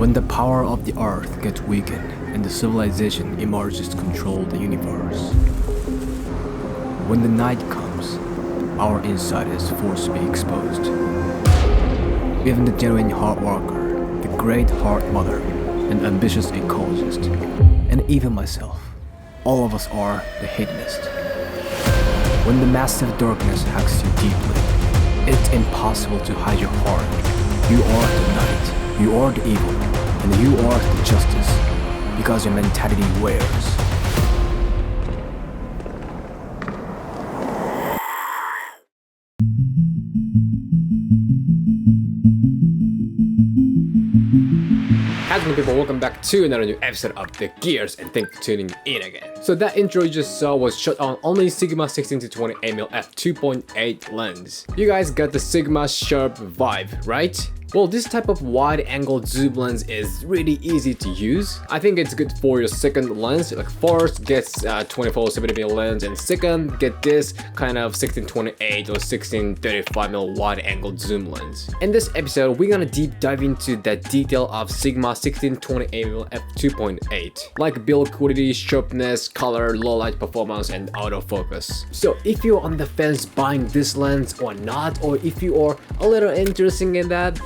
When the power of the earth gets weakened and the civilization emerges to control the universe. When the night comes, our inside is forced to be exposed. Even the genuine hard worker, the great heart mother, and ambitious ecologist, and even myself, all of us are the hedonist. When the massive darkness hacks you deeply, it's impossible to hide your heart. You are the night, you are the evil, and you are the justice, because your mentality wears. Hello people, welcome back to another new episode of The Gears, and thanks for tuning in again. So that intro you just saw was shot on only Sigma 16-28mm F2.8 lens. You guys got the Sigma Sharp vibe, right? Well, this type of wide-angle zoom lens is really easy to use. I think it's good for your second lens. Like first, get 24-70mm lens, and second, get this kind of 16-28 or 16-35mm wide-angle zoom lens. In this episode, we're gonna deep dive into the detail of Sigma 16-28mm f2.8, like build quality, sharpness, color, low light performance, and autofocus. So if you're on the fence buying this lens or not, or if you are a little interested in that,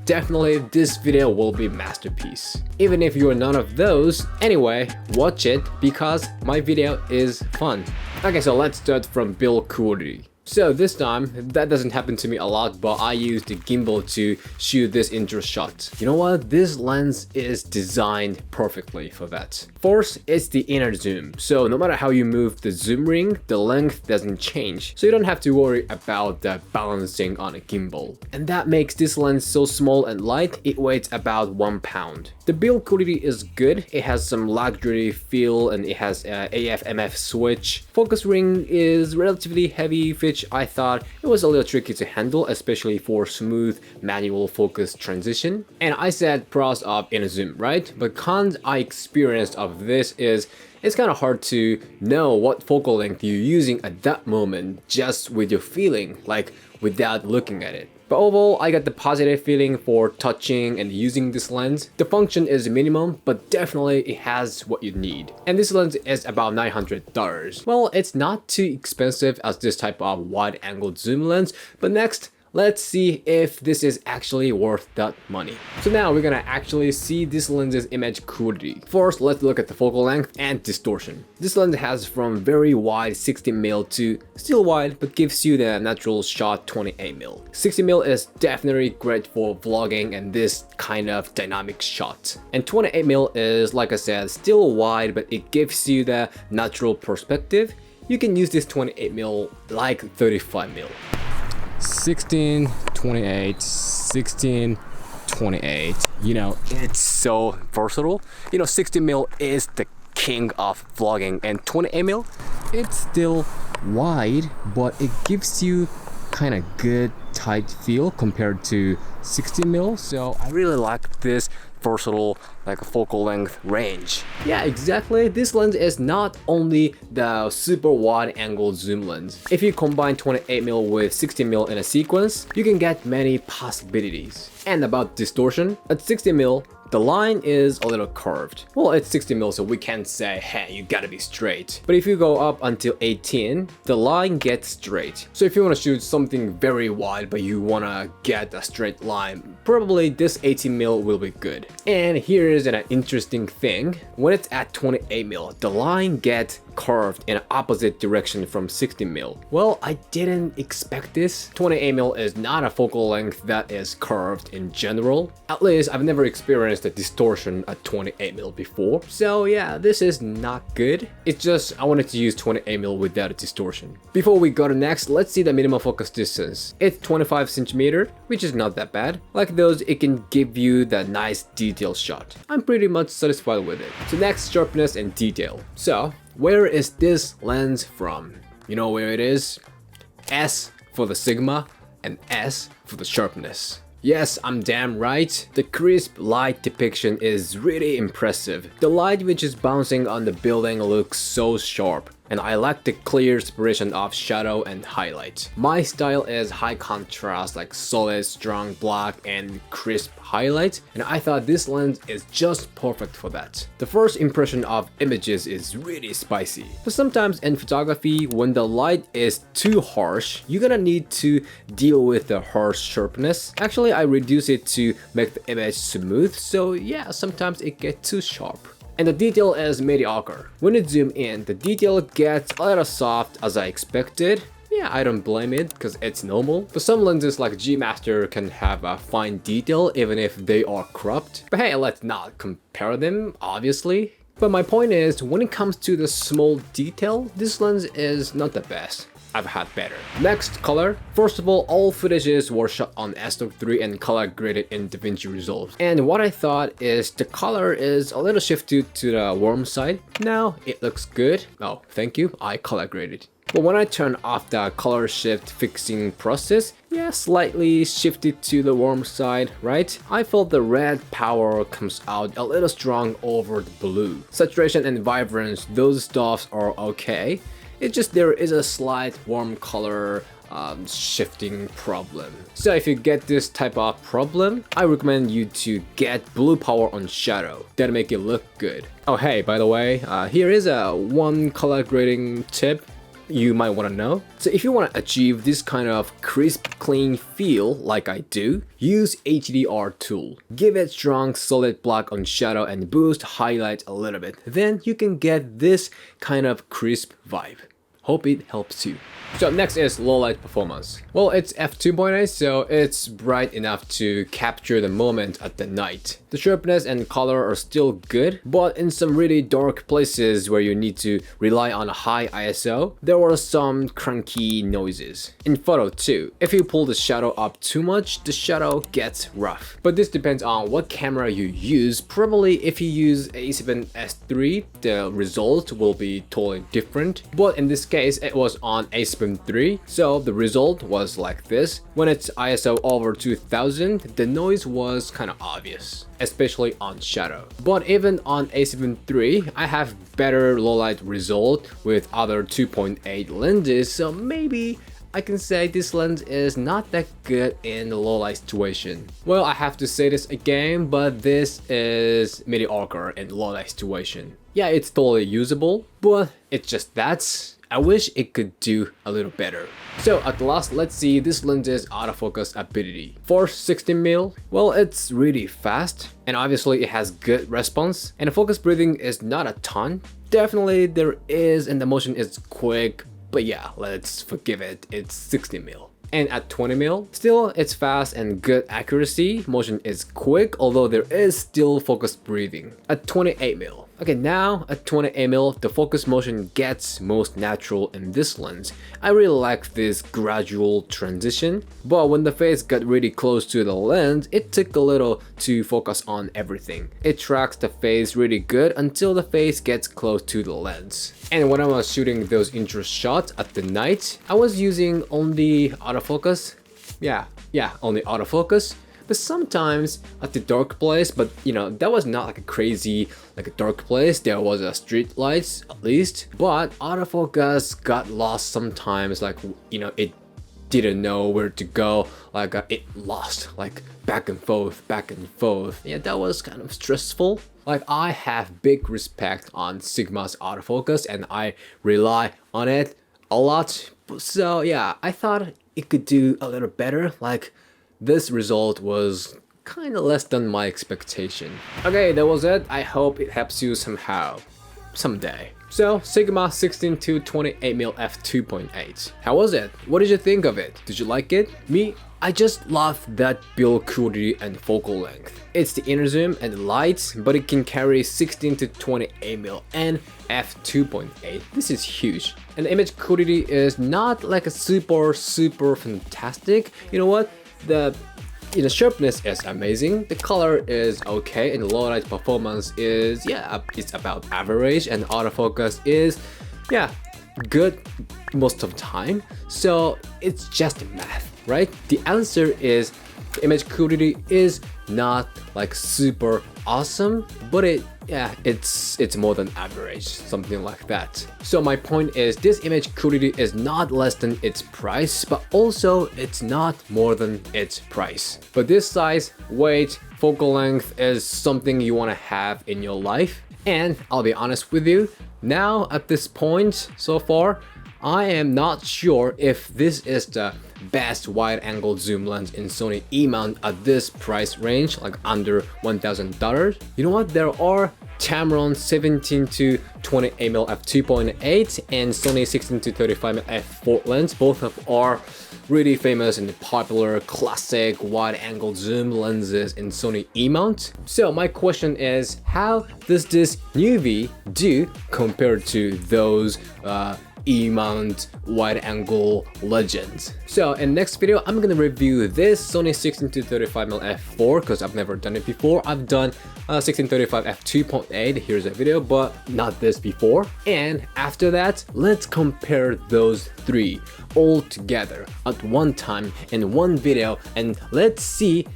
definitely this video will be masterpiece. Even if you're none of those, anyway, watch it because my video is fun. Okay, so let's start from build quality. So this time, that doesn't happen to me a lot, but I used the gimbal to shoot this intro shot. You know what? This lens is designed perfectly for that. First, it's the inner zoom. So no matter how you move the zoom ring, the length doesn't change. So you don't have to worry about the balancing on a gimbal. And that makes this lens so small and light, it weighs about 1 pound. The build quality is good. It has some luxury feel and it has AF/MF switch. Focus ring is relatively heavy, which I thought it was a little tricky to handle, especially for smooth manual focus transition. And I said pros of inner zoom, right? But cons I experienced of this is it's kind of hard to know what focal length you're using at that moment just with your feeling, like without looking at it. But overall, I got the positive feeling for touching and using this lens. The function is minimum, but definitely it has what you need. And this lens is about $900. Well, it's not too expensive as this type of wide-angle zoom lens, but next, let's see if this is actually worth that money. So now we're gonna actually see this lens's image quality. First, let's look at the focal length and distortion. This lens has from very wide 60mm to still wide, but gives you the natural shot 28mm. 60mm is definitely great for vlogging and this kind of dynamic shot. And 28mm is, like I said, still wide, but it gives you the natural perspective. You can use this 28mm like 35mm. 16-28, 16-28, you know, it's so versatile. You know, 60mm is the king of vlogging, and 28mm, it's still wide, but it gives you kind of good tight feel compared to 60mm. So I really like this versatile like focal length range. Yeah, exactly. This lens is not only the super wide angle zoom lens. If you combine 28mm with 60mm in a sequence, you can get many possibilities. And about distortion, at 60mm, the line is a little curved. Well, it's 60mm, so we can't say, hey, you gotta be straight. But if you go up until 18, the line gets straight. So if you wanna shoot something very wide, but you wanna get a straight line, probably this 18mm will be good. And here is an interesting thing. When it's at 28mm, the line gets curved in an opposite direction from 60mm. Well, I didn't expect this. 28mm is not a focal length that is curved in general. At least I've never experienced a distortion at 28mm before. So yeah, this is not good. It's just I wanted to use 28mm without a distortion. Before we go to next, let's see the minimum focus distance. It's 25 cm, which is not that bad. Like those, it can give you that nice detail shot. I'm pretty much satisfied with it. So next, sharpness and detail. So where is this lens from? You know where it is? S for the Sigma and S for the sharpness. Yes, I'm damn right. The crisp light depiction is really impressive. The light which is bouncing on the building looks so sharp. and I like the clear separation of shadow and highlight. My style is high contrast, like solid, strong black and crisp highlight, and I thought this lens is just perfect for that. The first impression of images is really spicy, but sometimes in photography, when the light is too harsh, you're gonna need to deal with the harsh sharpness. Actually, I reduce it to make the image smooth, so yeah, sometimes it gets too sharp. And the detail is mediocre. When you zoom in, the detail gets a little soft as I expected. Yeah, I don't blame it because it's normal. But some lenses like G Master can have a fine detail even if they are cropped. But hey, let's not compare them, obviously. But my point is, when it comes to the small detail, this lens is not the best. I've had better. Next, color. First of all footages were shot on S3 and color graded in DaVinci Resolve. And what I thought is the color is a little shifted to the warm side. Now it looks good. Oh, thank you, I color graded. But when I turn off the color shift fixing process, yeah, slightly shifted to the warm side, right? I felt the red power comes out a little strong over the blue. Saturation and vibrance, those stuffs are okay. It's just there is a slight warm color shifting problem. So if you get this type of problem, I recommend you to get blue power on shadow. That'll make it look good. Oh hey, by the way, here is a one color grading tip you might want to know. So if you want to achieve this kind of crisp, clean feel like I do, use HDR tool. Give it strong, solid black on shadow and boost highlight a little bit. Then you can get this kind of crisp vibe. Hope it helps you. So next is low light performance. Well, it's f2.8, so it's bright enough to capture the moment at the night. The sharpness and color are still good, but in some really dark places where you need to rely on a high ISO, there were some cranky noises. In photo too, if you pull the shadow up too much, the shadow gets rough. But this depends on what camera you use. Probably if you use A7III, the result will be totally different. But in this case, it was on A7III, so the result was like this. When it's ISO over 2000, the noise was kind of obvious, especially on shadow. But even on A7III, I have better low light result with other 2.8 lenses, so maybe I can say this lens is not that good in the low light situation. Well, I have to say this again, but this is mediocre in low light situation. Yeah, it's totally usable, but it's just that. I wish it could do a little better. So at last, let's see this lens's autofocus ability. For 16mm, well, it's really fast, and obviously it has good response, and the focus breathing is not a ton. Definitely there is, and the motion is quick, but yeah, let's forgive it, it's 16mm. And at 20mm, still it's fast and good accuracy, motion is quick, although there is still focus breathing. At 28mm, okay, now at 28mm, the focus motion gets most natural in this lens. I really like this gradual transition, but when the face got really close to the lens, it took a little to focus on everything. It tracks the face really good until the face gets close to the lens. And when I was shooting those intro shots at the night, I was using only autofocus. Yeah, only autofocus. But sometimes at the dark place, but you know, that was not like a crazy, like a dark place. There was a street lights at least, but autofocus got lost sometimes. Like, you know, it didn't know where to go. Like it lost, like back and forth. Yeah, that was kind of stressful. Like I have big respect on Sigma's autofocus and I rely on it a lot. So yeah, I thought it could do a little better. Like this result was kind of less than my expectation. Okay, that was it. I hope it helps you somehow, someday. So Sigma 16-28mm F2.8. How was it? What did you think of it? Did you like it? Me, I just love that build quality and focal length. It's the inner zoom and light, but it can carry 16-28mm and f2.8. This is huge. And the image quality is not like a super fantastic. You know what? The sharpness is amazing, the color is okay, and the low light performance is, yeah, it's about average, and autofocus is, yeah, good most of the time. So it's just math, right? The answer is the image quality is not like super awesome, but it yeah, it's more than average, something like that. So my point is, this image quality is not less than its price, but also it's not more than its price. But this size, weight, focal length is something you want to have in your life. And I'll be honest with you, now at this point so far, I am not sure if this is the best wide-angle zoom lens in Sony E-mount at this price range, like under $1,000. You know what? There are Tamron 17-28mm F2.8 and Sony 16-35mm F4 lens. Both of are really famous and popular classic wide-angle zoom lenses in Sony E-mount. So my question is, how does this new V do compared to those E-mount wide-angle legends? So in next video, I'm gonna review this Sony 16-35mm F4 because I've never done it before. I've done 16-35 F2.8, here's a video, but not this before. And after that, let's compare those three all together at one time in one video, and let's see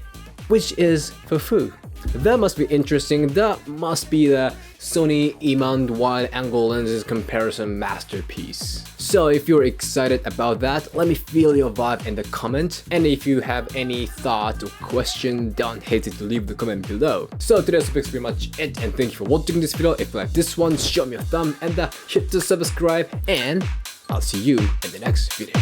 which is fufu. That must be interesting. That must be the Sony E-mount wide-angle lenses comparison masterpiece. So if you're excited about that, let me feel your vibe in the comment. And if you have any thought or question, don't hesitate to leave the comment below. So today's video is pretty much it, and thank you for watching this video. If you like this one, show me a thumb and hit the subscribe, and I'll see you in the next video.